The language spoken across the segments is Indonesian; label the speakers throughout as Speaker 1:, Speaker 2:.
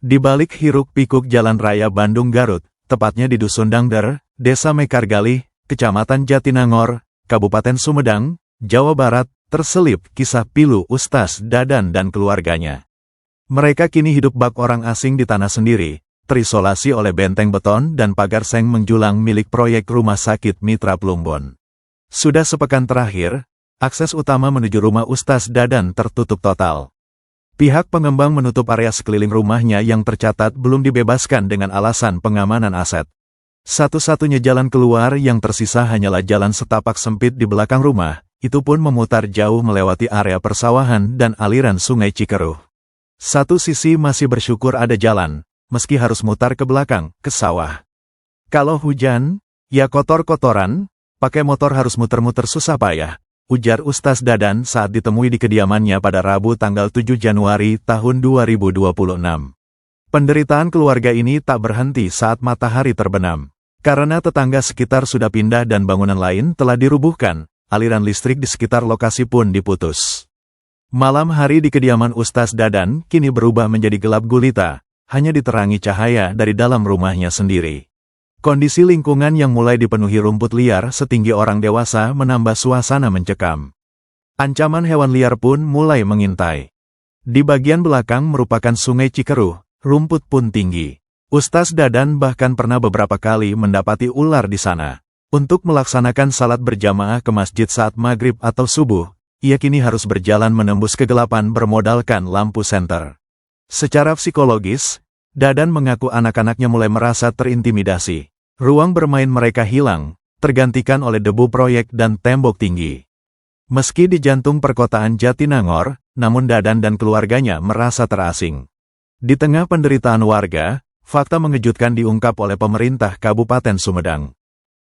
Speaker 1: Di balik hiruk-pikuk Jalan Raya Bandung-Garut, tepatnya di Dusun Dangder, Desa Mekargalih, Kecamatan Jatinangor, Kabupaten Sumedang, Jawa Barat, terselip kisah pilu Ustaz Dadan dan keluarganya. Mereka kini hidup bak orang asing di tanah sendiri, terisolasi oleh benteng beton dan pagar seng menjulang milik proyek Rumah Sakit Mitra Plumbon. Sudah sepekan terakhir, akses utama menuju rumah Ustaz Dadan tertutup total. Pihak pengembang menutup area sekeliling rumahnya yang tercatat belum dibebaskan dengan alasan pengamanan aset. Satu-satunya jalan keluar yang tersisa hanyalah jalan setapak sempit di belakang rumah, itu pun memutar jauh melewati area persawahan dan aliran Sungai Cikeruh. Satu sisi masih bersyukur ada jalan, meski harus mutar ke belakang, ke sawah. Kalau hujan, ya kotor-kotoran, pakai motor harus muter-muter susah payah, ujar Ustaz Dadan saat ditemui di kediamannya pada Rabu tanggal 7 Januari tahun 2026. Penderitaan keluarga ini tak berhenti saat matahari terbenam. Karena tetangga sekitar sudah pindah dan bangunan lain telah dirubuhkan, aliran listrik di sekitar lokasi pun diputus. Malam hari di kediaman Ustaz Dadan kini berubah menjadi gelap gulita, hanya diterangi cahaya dari dalam rumahnya sendiri. Kondisi lingkungan yang mulai dipenuhi rumput liar setinggi orang dewasa menambah suasana mencekam. Ancaman hewan liar pun mulai mengintai. Di bagian belakang merupakan Sungai Cikeruh, rumput pun tinggi. Ustaz Dadan bahkan pernah beberapa kali mendapati ular di sana. Untuk melaksanakan salat berjamaah ke masjid saat maghrib atau subuh, ia kini harus berjalan menembus kegelapan bermodalkan lampu senter. Secara psikologis, Dadan mengaku anak-anaknya mulai merasa terintimidasi. Ruang bermain mereka hilang, tergantikan oleh debu proyek dan tembok tinggi. Meski di jantung perkotaan Jatinangor, namun Dadan dan keluarganya merasa terasing. Di tengah penderitaan warga, fakta mengejutkan diungkap oleh pemerintah Kabupaten Sumedang.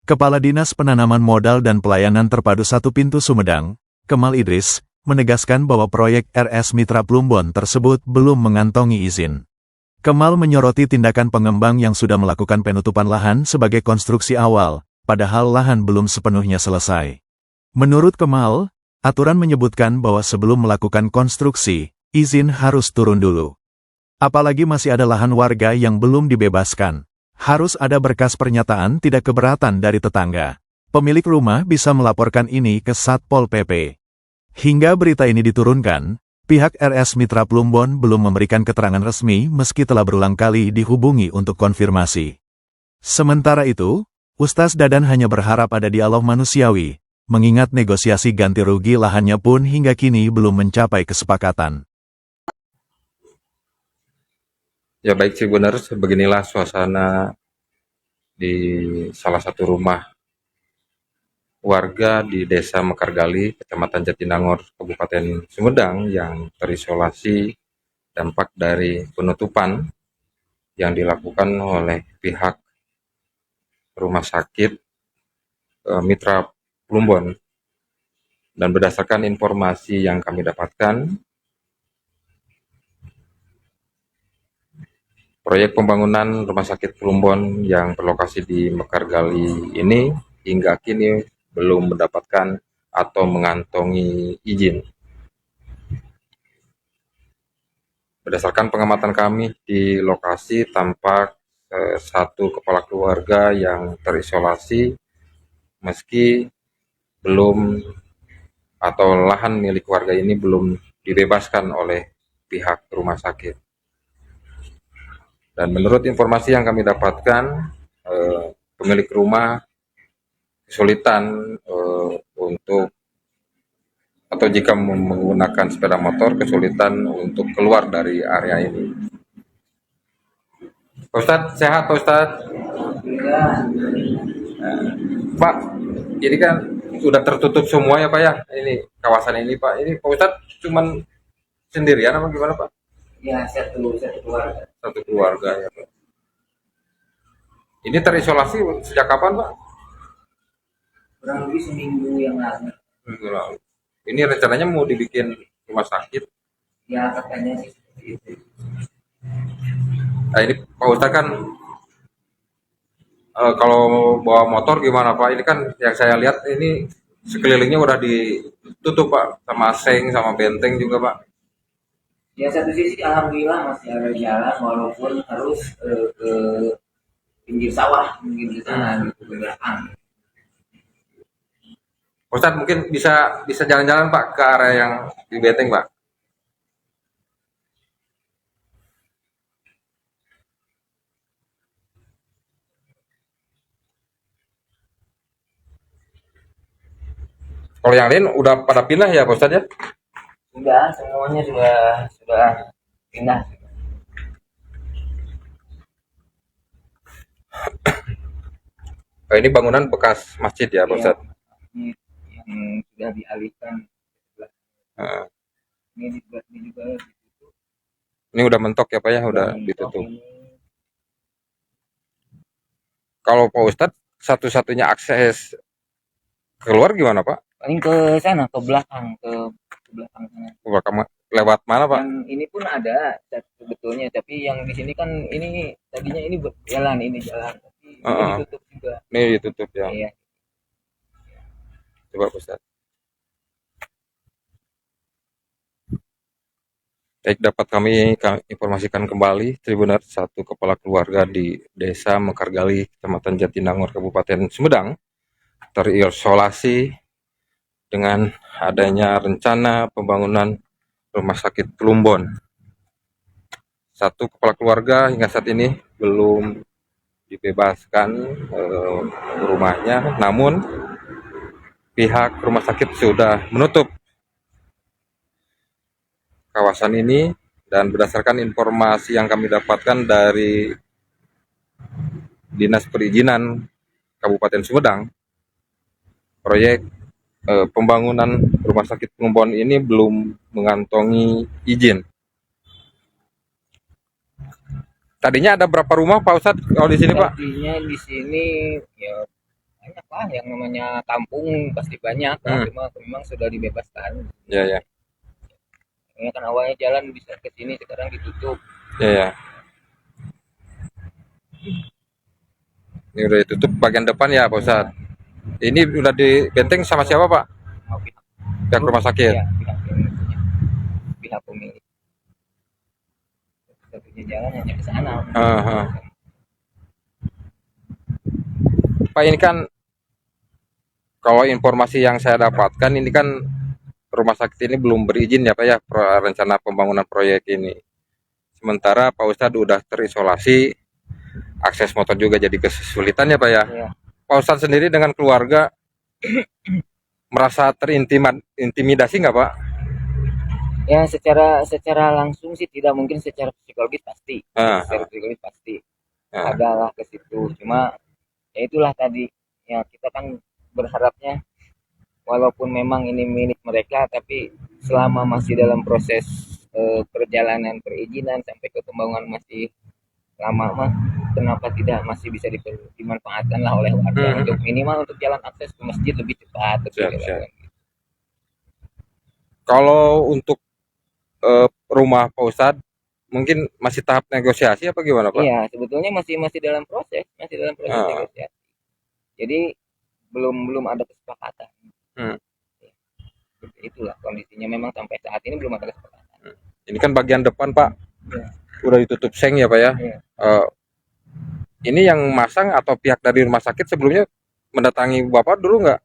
Speaker 1: Kepala Dinas Penanaman Modal dan Pelayanan Terpadu Satu Pintu Sumedang, Kemal Idris, menegaskan bahwa proyek RS Mitra Plumbon tersebut belum mengantongi izin. Kemal menyoroti tindakan pengembang yang sudah melakukan penutupan lahan sebagai konstruksi awal, padahal lahan belum sepenuhnya selesai. Menurut Kemal, aturan menyebutkan bahwa sebelum melakukan konstruksi, izin harus turun dulu. Apalagi masih ada lahan warga yang belum dibebaskan. Harus ada berkas pernyataan tidak keberatan dari tetangga. Pemilik rumah bisa melaporkan ini ke Satpol PP. Hingga berita ini diturunkan, pihak RS Mitra Plumbon belum memberikan keterangan resmi meski telah berulang kali dihubungi untuk konfirmasi. Sementara itu, Ustaz Dadan hanya berharap ada dialog manusiawi, mengingat negosiasi ganti rugi lahannya pun hingga kini belum mencapai kesepakatan.
Speaker 2: Ya baik sih benar, beginilah suasana di salah satu rumah warga di Desa Mekargali, Kecamatan Jatinangor, Kabupaten Sumedang yang terisolasi dampak dari penutupan yang dilakukan oleh pihak Rumah Sakit Mitra Plumbon. Dan berdasarkan informasi yang kami dapatkan, proyek pembangunan Rumah Sakit Plumbon yang berlokasi di Mekargali ini hingga kini belum mendapatkan atau mengantongi izin. Berdasarkan pengamatan kami di lokasi tampak satu kepala keluarga yang terisolasi meski belum atau lahan milik warga ini belum dibebaskan oleh pihak rumah sakit. Dan menurut informasi yang kami dapatkan, pemilik rumah kesulitan untuk atau jika menggunakan sepeda motor kesulitan untuk keluar dari area ini. Pak Ustadz, sehat Pak Ustadz? Pak, ini kan sudah tertutup semua ya Pak ya, ini kawasan ini Pak. Ini Pak Ustadz cuman sendirian apa gimana Pak?
Speaker 3: Ya, satu keluarga.
Speaker 2: Satu keluarga ya Pak. Ini terisolasi sejak kapan Pak?
Speaker 3: Kurang lebih seminggu yang lalu.
Speaker 2: Minggu lalu. Ini rencananya mau dibikin rumah sakit.
Speaker 3: Ya, katanya sih seperti itu.
Speaker 2: Nah ini Pak Ustadz kan kalau bawa motor gimana Pak? Ini kan yang saya lihat ini sekelilingnya udah ditutup Pak, sama seng, sama benteng juga Pak.
Speaker 3: Ya satu sisi alhamdulillah masih ada jalan walaupun harus ke pinggir sawah mungkin di sana gitu ke belakang.
Speaker 2: Ustadz mungkin bisa bisa jalan-jalan Pak ke area yang di Beteng Pak. Kalau yang lain udah pada pindah ya Pak Ustadz ya?
Speaker 3: Sudah semuanya sudah pindah.
Speaker 2: Oh, ini bangunan bekas masjid ya Pak
Speaker 3: Ya,
Speaker 2: Ustadz?
Speaker 3: yang sudah dialihkan.
Speaker 2: Heeh.
Speaker 3: Ini dibuat ini juga ditutup.
Speaker 2: Ini udah mentok ya Pak ya, udah
Speaker 3: Dan
Speaker 2: ditutup.
Speaker 3: ini
Speaker 2: Kalau Pak Ustadz satu-satunya akses keluar gimana Pak?
Speaker 3: paling ke sana ke belakang ke belakang sana.
Speaker 2: Lewat mana Pak?
Speaker 3: Yang ini pun ada sebetulnya, tapi yang di sini kan ini tadinya ini jalan tapi ini
Speaker 2: Heeh.
Speaker 3: ditutup juga.
Speaker 2: Ini ditutup ya.
Speaker 3: Iya.
Speaker 2: Coba Pak Ustadz. Baik, dapat kami informasikan kembali, Tribuners, satu kepala keluarga di Desa Mekargali, Kecamatan Jatinangor, Kabupaten Sumedang, terisolasi dengan adanya rencana pembangunan rumah sakit Plumbon. Satu kepala keluarga hingga saat ini belum dibebaskan rumahnya, namun pihak rumah sakit sudah menutup kawasan ini, dan berdasarkan informasi yang kami dapatkan dari Dinas Perizinan Kabupaten Sumedang, proyek pembangunan rumah sakit Plumbon ini belum mengantongi izin. Tadinya ada berapa rumah Pak Ustadz kalau di sini Pak?
Speaker 3: Tadinya di sini ya banyak lah yang namanya kampung pasti banyak lah, cuma memang sudah dibebaskan.
Speaker 2: Ya ya.
Speaker 3: Ini kan awalnya jalan bisa ke sini, sekarang ditutup.
Speaker 2: Ya ya. Ini udah ditutup bagian depan ya Pak Ustadz. Ini udah dibenteng sama siapa Pak?
Speaker 3: Mau
Speaker 2: Pihak rumah sakit.
Speaker 3: ya, pihak pemilik. Satunya jalan hanya ke sana.
Speaker 2: Pak, ini kan kalau informasi yang saya dapatkan ini kan rumah sakit ini belum berizin ya Pak ya, rencana pembangunan proyek ini. Sementara Pak Ustadz udah terisolasi, akses motor juga jadi kesulitan ya Pak ya.
Speaker 3: Ya.
Speaker 2: Pak Ustadz sendiri dengan keluarga merasa terintimidasi nggak Pak?
Speaker 3: Ya secara langsung sih tidak, mungkin secara psikologis pasti. Secara psikologis pasti adalah ke situ. Cuma ya itulah tadi, ya kita kan berharapnya walaupun memang ini milik mereka, tapi selama masih dalam proses perjalanan perizinan sampai ke pembangunan masih lama mah, kenapa tidak masih bisa dimanfaatkan lah oleh warga untuk minimal untuk jalan akses ke masjid lebih cepat.
Speaker 2: Siap. Kalau untuk rumah Pak Ustadz mungkin masih tahap negosiasi apa gimana Pak?
Speaker 3: Iya, sebetulnya masih dalam proses negosiasi. Jadi belum ada kesepakatan. Itulah kondisinya, memang sampai saat ini belum ada kesepakatan.
Speaker 2: Ini kan bagian depan Pak, udah ditutup seng ya Pak ya. Ini yang masang atau pihak dari rumah sakit sebelumnya mendatangi Bapak dulu nggak?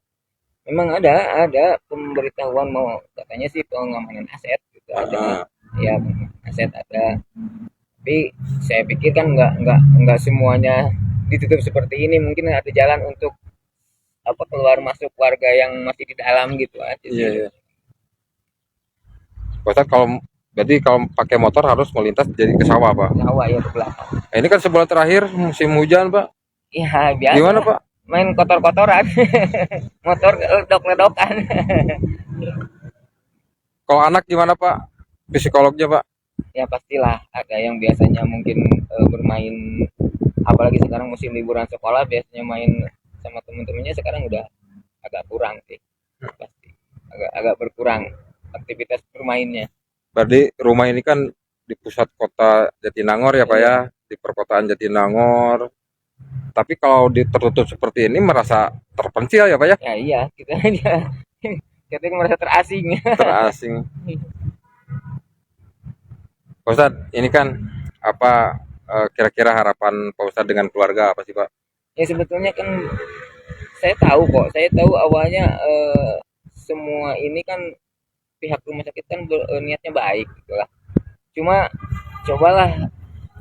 Speaker 3: Memang ada pemberitahuan mau katanya sih pengamanan aset gitu ada. Ya aset ada. Tapi saya pikir kan nggak semuanya ditutup seperti ini, mungkin ada jalan untuk keluar masuk warga yang masih di dalam gitu aja.
Speaker 2: Iya. Ustadz berarti kalau pakai motor harus melintas jadi ke sawah Pak?
Speaker 3: Sawah ya, ke belakang.
Speaker 2: Ini kan sebulan terakhir musim hujan Pak.
Speaker 3: Iya biasa.
Speaker 2: Gimana Pak?
Speaker 3: Main kotor-kotoran. Motor ledok-ledokan.
Speaker 2: Kalau anak gimana Pak? Psikolognya Pak?
Speaker 3: Ya pastilah ada yang biasanya mungkin bermain, apalagi sekarang musim liburan sekolah, biasanya main sama teman-temannya, sekarang udah agak kurang sih. Pasti agak berkurang aktivitas bermainnya.
Speaker 2: Berarti rumah ini kan di pusat kota Jatinangor ya Pak ya, di perkotaan Jatinangor. Tapi kalau tertutup seperti ini merasa terpencil ya Pak ya?
Speaker 3: Ya iya, kita merasa terasing.
Speaker 2: Terasing. Pak Ustadz, ini kan apa kira-kira harapan Pak Ustadz dengan keluarga apa sih Pak?
Speaker 3: Ya sebetulnya kan saya tahu kok, saya tahu awalnya semua ini kan pihak rumah sakit kan niatnya baik gitu lah. Cuma cobalah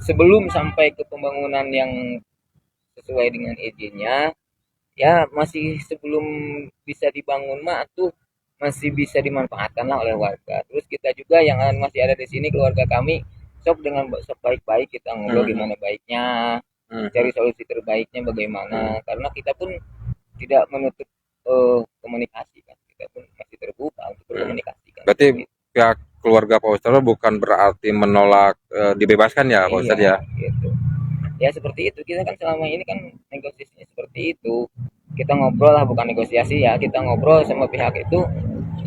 Speaker 3: sebelum sampai ke pembangunan yang sesuai dengan izinnya, ya masih sebelum bisa dibangun mah tuh masih bisa dimanfaatkan lah oleh warga. Terus kita juga yang masih ada di sini keluarga kami, sok dengan sok baik-baik kita ngobrol gimana baiknya, cari solusi terbaiknya bagaimana. Karena kita pun tidak menutup komunikasi kan, kita pun masih terbuka untuk berkomunikasi kan.
Speaker 2: Berarti pihak keluarga Pak Ustadz bukan berarti menolak dibebaskan ya Pak Ustadz ya?
Speaker 3: Gitu. Ya seperti itu, kita kan selama ini kan negosiasinya seperti itu, kita ngobrol lah, bukan negosiasi ya, kita ngobrol sama pihak itu,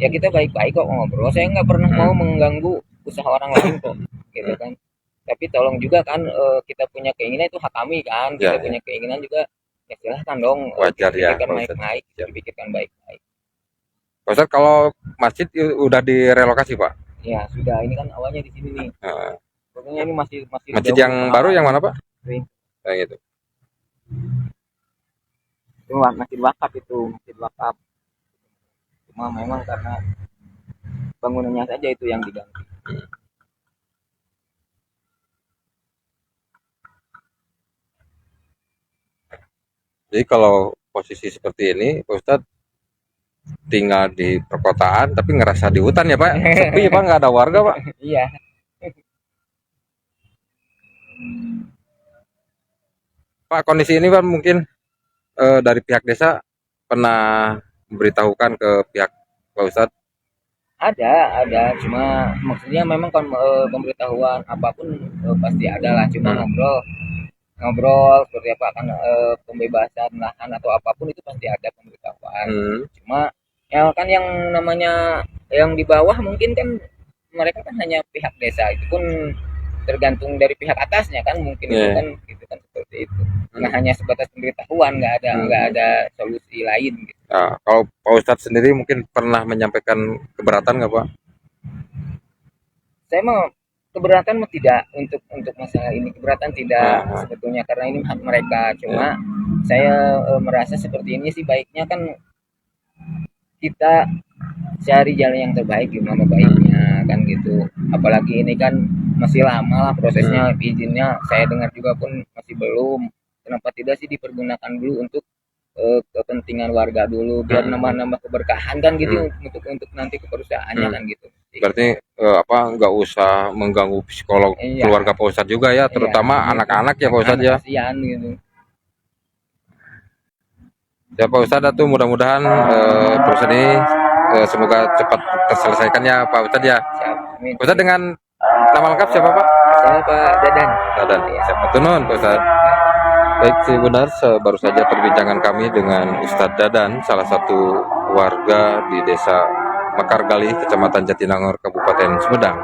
Speaker 3: ya kita baik-baik kok ngobrol, saya nggak pernah mau mengganggu usaha orang lain kok gitu kan. Tapi tolong juga kan, kita punya keinginan itu hak kami kan, kita punya keinginan juga, ya silahkan dong,
Speaker 2: wajar ya
Speaker 3: dipikirkan baik-baik, dipikirkan baik-baik.
Speaker 2: Pak Ustadz, kalau masjid udah direlokasi Pak?
Speaker 3: Ya sudah, ini kan awalnya di sini nih. Pokoknya ini masih
Speaker 2: masjid yang baru yang mana Pak? Yang itu.
Speaker 3: Itu masjid wakaf itu, masjid wakaf. Cuma memang karena bangunannya saja itu yang diganti.
Speaker 2: Jadi kalau posisi seperti ini, Pak Ustadz tinggal di perkotaan tapi ngerasa di hutan ya Pak? Sepi Pak, nggak ada warga Pak?
Speaker 3: Iya.
Speaker 2: Pak, kondisi ini Pak mungkin dari pihak desa pernah memberitahukan ke pihak Pak Ustadz?
Speaker 3: Ada, cuma maksudnya memang pemberitahuan apapun pasti ada lah, cuma ngobrol seperti apa kan, pembebasan lahan atau apapun itu pasti ada pemberitahuan. Cuma ya kan yang namanya yang di bawah mungkin kan mereka kan hanya pihak desa, itu pun tergantung dari pihak atasnya kan, mungkin itu kan gitu kan, seperti itu. Nah hanya sebatas pemberitahuan, nggak ada solusi lain gitu.
Speaker 2: Nah, kalau Pak Ustadz sendiri mungkin pernah menyampaikan keberatan nggak Pak?
Speaker 3: Saya mau keberatan tidak untuk masalah ini, keberatan tidak sebetulnya, karena ini hak mereka. Cuma saya merasa seperti ini sih baiknya kan kita cari jalan yang terbaik gimana baiknya kan gitu. Apalagi ini kan masih lama lah prosesnya, izinnya saya dengar juga pun masih belum. Kenapa tidak sih dipergunakan dulu untuk kepentingan warga dulu, biar nambah-nambah keberkahan kan gitu, untuk nanti ke perusahaannya kan gitu.
Speaker 2: Berarti nggak usah mengganggu psikolog keluarga Pak Ustadz juga ya, terutama anak-anak ya Pak Ustadz ya.
Speaker 3: Kasihan gitu.
Speaker 2: Ya Pak Ustadz, itu mudah-mudahan perusahaan ini semoga cepat terselesaikan ya Pak Ustadz ya. Pak Ustadz, dengan nama lengkap siapa Pak?
Speaker 3: Saya Pak Dadan.
Speaker 2: Dadan, siapa tunun Pak Ustadz. Baik, sih benar, baru saja perbincangan kami dengan Ustadz Dadan, salah satu warga di desa Mekargali, Kecamatan Jatinangor, Kabupaten Sumedang.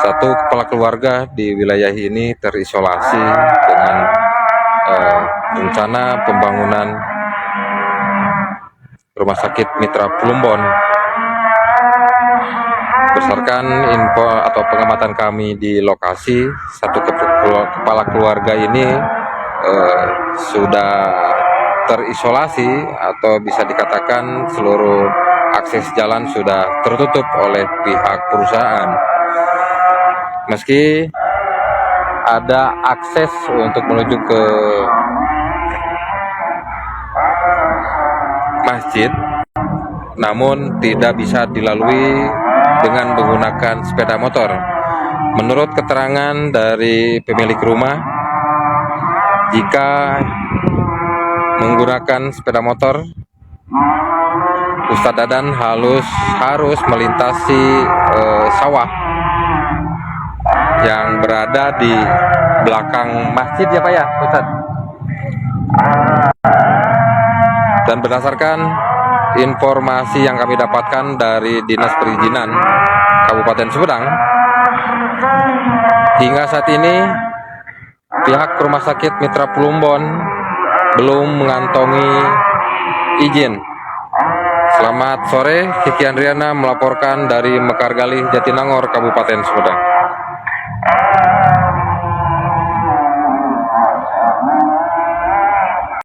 Speaker 2: Satu kepala keluarga di wilayah ini terisolasi dengan rencana pembangunan Rumah Sakit Mitra Plumbon. Berdasarkan info atau pengamatan kami di lokasi, satu kepala keluarga ini sudah terisolasi, atau bisa dikatakan seluruh akses jalan sudah tertutup oleh pihak perusahaan. Meski ada akses untuk menuju ke masjid, namun tidak bisa dilalui dengan menggunakan sepeda motor. Menurut keterangan dari pemilik rumah, jika menggunakan sepeda motor, Ustadz Dadan harus melintasi sawah yang berada di belakang masjid ya Pak ya Ustadz. Dan berdasarkan informasi yang kami dapatkan dari Dinas Perizinan Kabupaten Sumedang, hingga saat ini pihak Rumah Sakit Mitra Plumbon belum mengantongi izin Selamat sore, Kiki Andriana melaporkan dari Mekargali, Jatinangor, Kabupaten Sumedang.